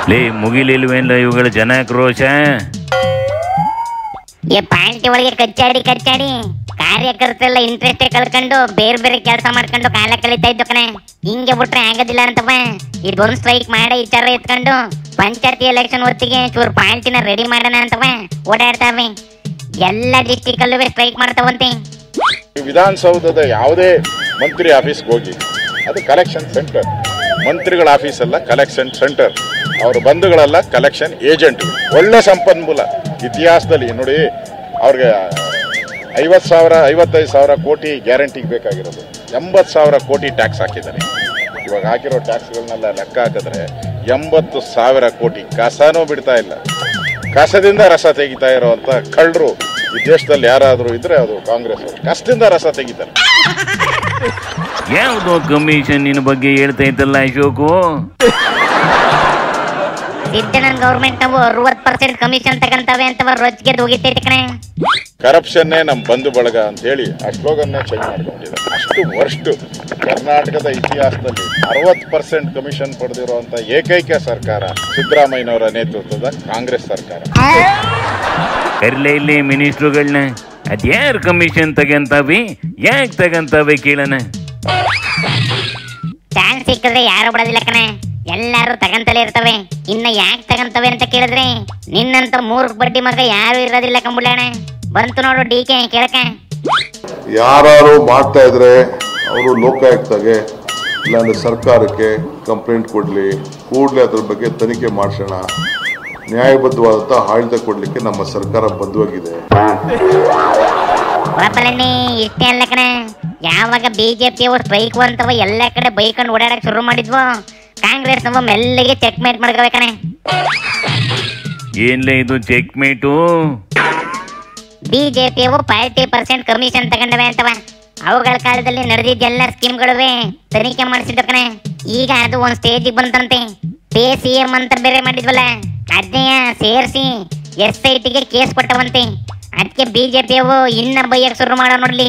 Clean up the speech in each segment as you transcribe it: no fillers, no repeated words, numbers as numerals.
ಲೇ ಮುಗಿಲಿಲ್ವೇನ್ಲ ಇವುಗಳ ಜನಾಕ್ರೋಶ. ಪಾರ್ಟಿ ಒಳಗೆ ಕಚ್ಚಾಡಿ ಕಾರ್ಯಕರ್ತರೆಲ್ಲ ಇಂಟ್ರೆಸ್ಟ್ ಕಳ್ಕೊಂಡು ಬೇರೆ ಬೇರೆ ಕೆಲಸ ಮಾಡ್ಕೊಂಡು ಕಾಲ ಕಳೀತಾ ಇದ್ದು ಕಣೆ. ಹಿಂಗೆ ಬಿಟ್ರೆ ಆಗೋದಿಲ್ಲ ಅಂತವ. ಇದೊಂದು ಸ್ಟ್ರೈಕ್ ಮಾಡಿ ವಿಚಾರ ಎತ್ಕೊಂಡು ಪಂಚಾಯತಿ ಎಲೆಕ್ಷನ್ ಹೊತ್ತಿಗೆ ಚೂರು ಪಾರ್ಟಿನ ರೆಡಿ ಮಾಡೋಣ ಅಂತವ ಓಡಾಡ್ತಾವೆ. ಎಲ್ಲ ಡಿಸ್ಟಿಕ್ ಅಲ್ಲೂ ಸ್ಟ್ರೈಕ್ ಮಾಡ್ತಾವಂತೆ. ವಿಧಾನಸೌಧದ ಯಾವುದೇ ಮಂತ್ರಿ ಆಫೀಸ್ಗೆ ಹೋಗಿ ಅದು ಕಲೆಕ್ಷನ್ ಸೆಂಟರ್. ಮಂತ್ರಿಗಳ ಆಫೀಸ್ ಅಲ್ಲ, ಕಲೆಕ್ಷನ್ ಸೆಂಟರ್. ಅವ್ರ ಬಂಧುಗಳೆಲ್ಲ ಕಲೆಕ್ಷನ್ ಏಜೆಂಟ್. ಒಳ್ಳೆ ಸಂಪನ್ಮೂಲ. ಇತಿಹಾಸದಲ್ಲಿ ನೋಡಿ, ಅವ್ರಿಗೆ 55,000 ಕೋಟಿ ಗ್ಯಾರಂಟಿಗೆ ಬೇಕಾಗಿರೋದು. 80,000 ಕೋಟಿ ಟ್ಯಾಕ್ಸ್ ಹಾಕಿದ್ದಾರೆ. ಇವಾಗ ಹಾಕಿರೋ ಟ್ಯಾಕ್ಸ್ಗಳನ್ನೆಲ್ಲ ಲೆಕ್ಕ ಹಾಕಿದ್ರೆ 80,000 ಕೋಟಿ ಕಸನೂ ಬಿಡ್ತಾ ಇಲ್ಲ. ಕಸದಿಂದ ರಸ ತೆಗಿತಾ ಇರೋವಂಥ ಕಳ್ಳರು ಈ ದೇಶದಲ್ಲಿ ಯಾರಾದರೂ ಇದ್ರೆ ಅದು ಕಾಂಗ್ರೆಸ್ ಅವರು. ಕಸದಿಂದ ರಸ ತೆಗಿತಾರೆ. ಯಾವುದೋ ಕಮಿಷನ್ ಬಗ್ಗೆ ಹೇಳ್ತಾ ಇದ್ದಲ್ಲ ಅಶೋಕು. ಸಿದ್ದಣ್ಣನ ಗೌರ್ಮೆಂಟ್ ನಾವು 60% ಕಮಿಷನ್ ತಗೊಂತವೆ ಅಂತ ರೋಜ್ಗೆ ಹೋಗಿತ್ತೈತೆ ಕಣೆ. ಕರಪ್ಷನ್ನೇ ನಮ್ಮ ಬಂಧು ಬಳಗ ಅಂತ ಹೇಳಿ ಆ ಸ್ಲೋಗನ್ನೇ ಚೇಂಜ್ ಮಾಡ್ಕೊಂಡಿದೆ. ಅಷ್ಟು ವರ್ಸ್ಟ್ ಕರ್ನಾಟಕದ ಇತಿಹಾಸದಲ್ಲಿ 60% ಕಮಿಷನ್ ಪಡೆದಿರುವಂತ ಏಕೈಕ ಸರ್ಕಾರ ಸಿದ್ದರಾಮಯ್ಯನವರ ನೇತೃತ್ವದ ಕಾಂಗ್ರೆಸ್ ಸರ್ಕಾರ. ಕರ್ಲೆ ಇಲ್ಲಿ ಮಿನಿಸ್ಟ್ರುಗಳನ್ನ ಅದ್ಯಾರು ಕಮಿಷನ್ ತಗಂತಾವೆ, ಯಾಕೆ ತಗಂತಾವೆ ಕೇಳೋಣ. ಚಾನ್ಸ್ ಸಿಕ್ಕಿದ್ರೆ ಯಾರು ಬಿಡೋದಿಲ್ಲ ಕಣೆ, ಎಲ್ಲಾರು ತಗಂತಲೇ ಇರ್ತವೆ. ಇನ್ನ ಯಾಕೆ ತಗಂತವೆ ಅಂತ ಕೇಳಿದ್ರೆ ನಿನ್ನಂತ 3 ಬಡ್ಡಿ ಮಗ ಯಾರು ಇರೋದಿಲ್ಲ ಕಂಬುಳ್ಳಣ. ಬಂತು ನೋಡು ಡಿಕೆ ಕೇಳಕ. ಯಾರು ಮಾಡ್ತಾ ಇದ್ರೆ ಅವರು ಲೋಕಾಯುಕ್ತಗೆ ಇಲ್ಲಾಂದ್ರೆ ಸರ್ಕಾರಕ್ಕೆ ಕಂಪ್ಲೇಂಟ್ ಕೊಡ್ಲಿ, ಕೂಡಲೇ ಅದ್ರ ಬಗ್ಗೆ ತನಿಖೆ ಮಾಡಿಸೋಣ. ನ್ಯಾಯಬದ್ಧವಾದಂತ ಆಡಳಿತ ಕೊಡ್ಲಿಕ್ಕೆ ನಮ್ಮ ಸರ್ಕಾರ ಬದ್ಧವಾಗಿದೆ. ಇಷ್ಟೇ ಅಲ್ಲ ಕಣ, ಯಾವಾಗ ಬಿಜೆಪಿ ಸ್ಟ್ರೈಕ್ ಅಂತವ ಎಲ್ಲ ಕಡೆ ಬೈಕೊಂಡು ಓಡಾಡಕ್ ಶುರು ಮಾಡಿದ್ವು, ಕಾಂಗ್ರೆಸ್ ನವ ಮೆಲ್ಲಿಗೆ ಚೆಕ್ ಮೇಟ್ ಮಾಡ್ಕವೆ ಕಣೆ. ಏನ್ಲೇ ಇದು ಚೆಕ್ ಮೇಟು? ಬಿಜೆಪಿ 40% ಕಮಿಷನ್ ತಗೊಂಡವೆ ಅಂತವ. ಅವುಗಳ ಕಾಲದಲ್ಲಿ ನಡೆದಿದ್ದೆಲ್ಲ ಸ್ಕೀಮ್ಗಳುವೆ ತನಿಖೆ ಮಾಡಿಸಿದ ಕಣೆ. ಈಗ ಅದು ಒಂದ್ ಸ್ಟೇಜಿಗೆ ಬಂತಂತೆ. ಪೇ CM ಅಂತ ಬೇರೆ ಮಾಡಿದ್ವಲ್ಲ, ಅದನ್ನೇ ಸೇರಿಸಿ SITಗೆ ಕೇಸ್ ಕೊಟ್ಟವಂತೆ. ಅದಕ್ಕೆ ಬಿಜೆಪಿಯವು ಇನ್ನ ಬೈಯಕ್ಕೆ ಶುರು ಮಾಡೋ ನೋಡ್ಲಿ.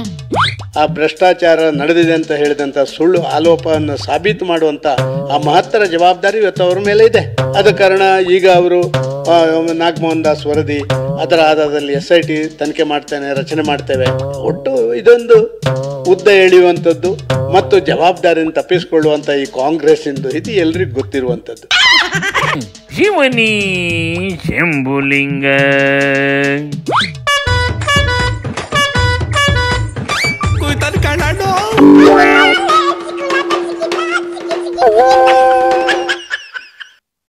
ಆ ಭ್ರಷ್ಟಾಚಾರ ನಡೆದಿದೆ ಅಂತ ಹೇಳಿದಂಥ ಸುಳ್ಳು ಆರೋಪವನ್ನು ಸಾಬೀತು ಮಾಡುವಂಥ ಆ ಮಹತ್ತರ ಜವಾಬ್ದಾರಿ ಇವತ್ತು ಅವ್ರ ಮೇಲೆ ಇದೆ. ಆದ ಕಾರಣ ಈಗ ಅವರು ನಾಗಮೋಹನ್ ದಾಸ್ ವರದಿ, ಅದರ ಆಧಾರದಲ್ಲಿ SIT ತನಿಖೆ ಮಾಡ್ತೇನೆ, ರಚನೆ ಮಾಡ್ತೇವೆ. ಒಟ್ಟು ಇದೊಂದು ಉದ್ದ ಎಳೆಯುವಂಥದ್ದು ಮತ್ತು ಜವಾಬ್ದಾರಿಯನ್ನು ತಪ್ಪಿಸಿಕೊಳ್ಳುವಂಥ ಈ ಕಾಂಗ್ರೆಸ್ ಇಂದು ಇದು ಎಲ್ರಿಗೂ ಗೊತ್ತಿರುವಂಥದ್ದು. Shivani Shambhulinga Cuidado, carnal.